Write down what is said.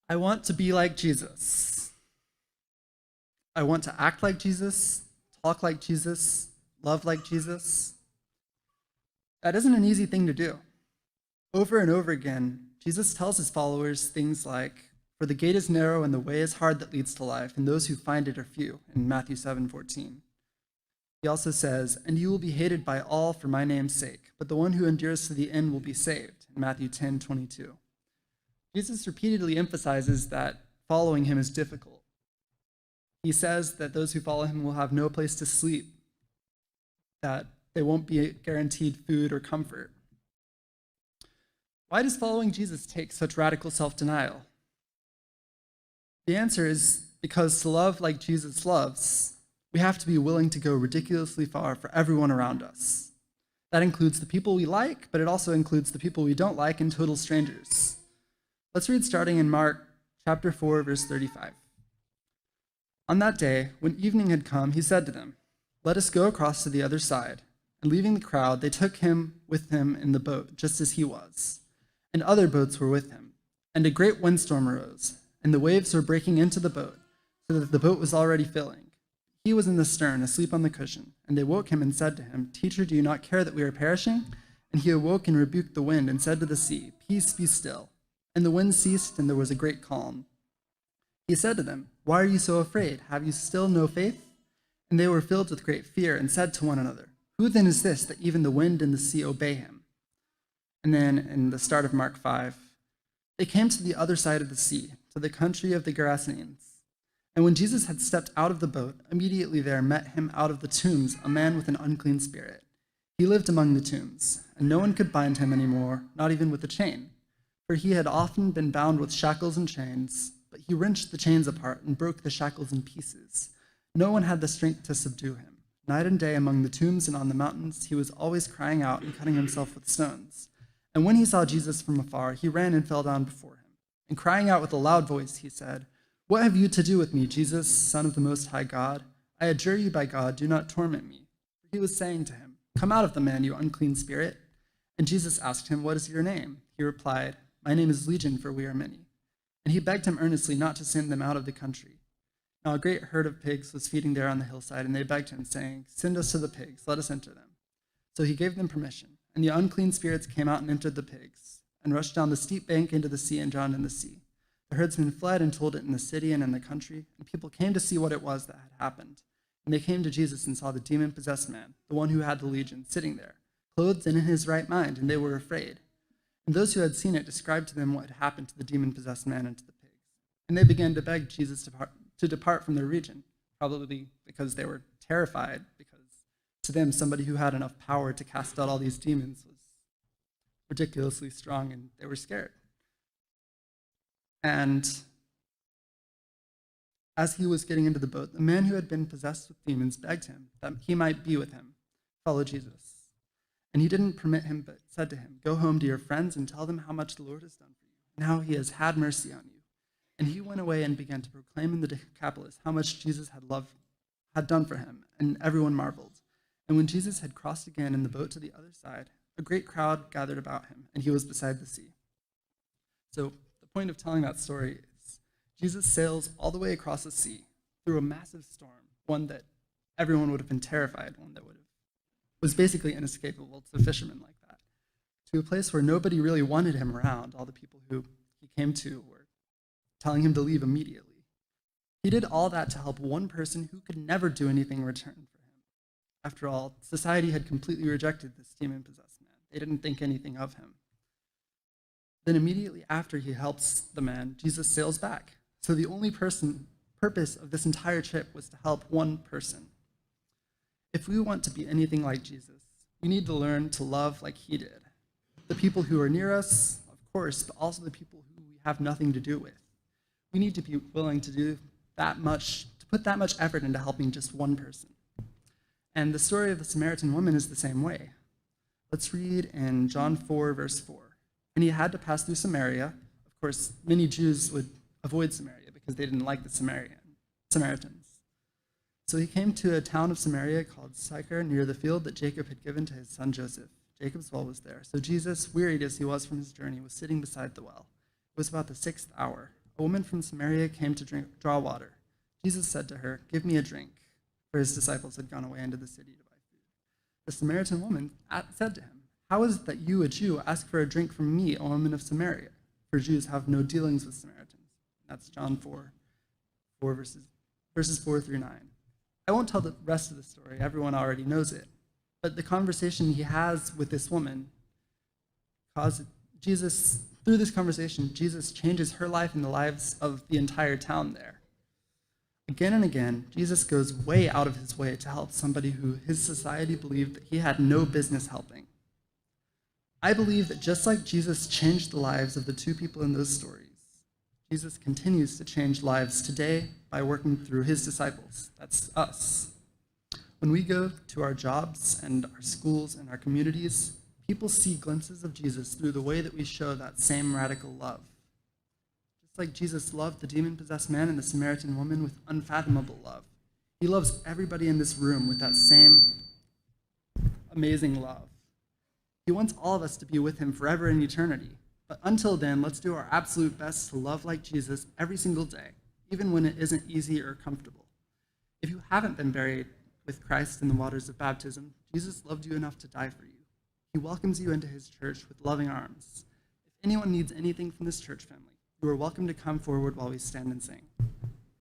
I want to be like Jesus. I want to act like Jesus, talk like Jesus, love like Jesus. That isn't an easy thing to do. Over and over again, Jesus tells his followers things like, "For the gate is narrow and the way is hard that leads to life, and those who find it are few," in Matthew 7:14. He also says, "And you will be hated by all for my name's sake, but the one who endures to the end will be saved," in Matthew 10:22. Jesus repeatedly emphasizes that following him is difficult. He says that those who follow him will have no place to sleep, that they won't be guaranteed food or comfort. Why does following Jesus take such radical self-denial? The answer is because to love like Jesus loves, we have to be willing to go ridiculously far for everyone around us. That includes the people we like, but it also includes the people we don't like and total strangers. Let's read starting in Mark chapter 4, verse 35. On that day, when evening had come, he said to them, "Let us go across to the other side." And leaving the crowd, they took him with them in the boat, just as he was. And other boats were with him. And a great windstorm arose, and the waves were breaking into the boat, so that the boat was already filling. He was in the stern, asleep on the cushion. And they woke him and said to him, "Teacher, do you not care that we are perishing?" And he awoke and rebuked the wind and said to the sea, "Peace, be still." And the wind ceased, and there was a great calm. He said to them, "Why are you so afraid? Have you still no faith?" And they were filled with great fear and said to one another, "Who then is this that even the wind and the sea obey him?" And then in the start of Mark 5, they came to the other side of the sea, to the country of the Gerasenes. And when Jesus had stepped out of the boat, immediately there met him out of the tombs a man with an unclean spirit. He lived among the tombs, and no one could bind him anymore, not even with a chain. For he had often been bound with shackles and chains, but he wrenched the chains apart and broke the shackles in pieces. No one had the strength to subdue him. Night and day among the tombs and on the mountains, he was always crying out and cutting himself with stones. And when he saw Jesus from afar, he ran and fell down before him. And crying out with a loud voice, he said, "What have you to do with me, Jesus, Son of the Most High God? I adjure you by God, do not torment me." For he was saying to him, "Come out of the man, you unclean spirit." And Jesus asked him, "What is your name?" He replied, "My name is Legion, for we are many." And he begged him earnestly not to send them out of the country. Now a great herd of pigs was feeding there on the hillside, and they begged him, saying, "Send us to the pigs, let us enter them." So he gave them permission, and the unclean spirits came out and entered the pigs, and rushed down the steep bank into the sea and drowned in the sea. The herdsmen fled and told it in the city and in the country, and people came to see what it was that had happened. And they came to Jesus and saw the demon-possessed man, the one who had the legion, sitting there, clothed and in his right mind, and they were afraid. And those who had seen it described to them what had happened to the demon-possessed man and to the pigs. And they began to beg Jesus to depart from their region, probably because they were terrified, because to them, somebody who had enough power to cast out all these demons was ridiculously strong, and they were scared. And as he was getting into the boat, the man who had been possessed with demons begged him that he might be with him, follow Jesus. And he didn't permit him, but said to him, "Go home to your friends and tell them how much the Lord has done for you. Now he has had mercy on you." And he went away and began to proclaim in the Decapolis how much Jesus had done for him, and everyone marveled. And when Jesus had crossed again in the boat to the other side, a great crowd gathered about him, and he was beside the sea. So the point of telling that story is Jesus sails all the way across the sea through a massive storm, one that everyone would have been terrified, one that was basically inescapable to fishermen like that, to a place where nobody really wanted him around. All the people who he came to were telling him to leave immediately. He did all that to help one person who could never do anything in return for him. After all, society had completely rejected this demon-possessed man. They didn't think anything of him. Then immediately after he helps the man, Jesus sails back. So the only purpose of this entire trip was to help one person. If we want to be anything like Jesus, we need to learn to love like he did. The people who are near us, of course, but also the people who we have nothing to do with. We need to be willing to do that much, to put that much effort into helping just one person. And the story of the Samaritan woman is the same way. Let's read in John 4, verse 4. And he had to pass through Samaria. Of course, many Jews would avoid Samaria because they didn't like the Samaritans. So he came to a town of Samaria called Sychar, near the field that Jacob had given to his son Joseph. Jacob's well was there. So Jesus, wearied as he was from his journey, was sitting beside the well. It was about the 6th hour. A woman from Samaria came to draw water. Jesus said to her, "Give me a drink," for his disciples had gone away into the city to buy food. The Samaritan woman said to him, "How is it that you, a Jew, ask for a drink from me, a woman of Samaria? For Jews have no dealings with Samaritans." That's John 4 verses 4 through 9. I won't tell the rest of the story. Everyone already knows it. But the conversation he has with this woman through this conversation, Jesus changes her life and the lives of the entire town there. Again and again, Jesus goes way out of his way to help somebody who his society believed that he had no business helping. I believe that just like Jesus changed the lives of the two people in those stories, Jesus continues to change lives today by working through his disciples. That's us. When we go to our jobs and our schools and our communities, people see glimpses of Jesus through the way that we show that same radical love. Just like Jesus loved the demon-possessed man and the Samaritan woman with unfathomable love, he loves everybody in this room with that same amazing love. He wants all of us to be with him forever in eternity. But until then, let's do our absolute best to love like Jesus every single day, even when it isn't easy or comfortable. If you haven't been buried with Christ in the waters of baptism, Jesus loved you enough to die for you. He welcomes you into his church with loving arms. If anyone needs anything from this church family, you are welcome to come forward while we stand and sing.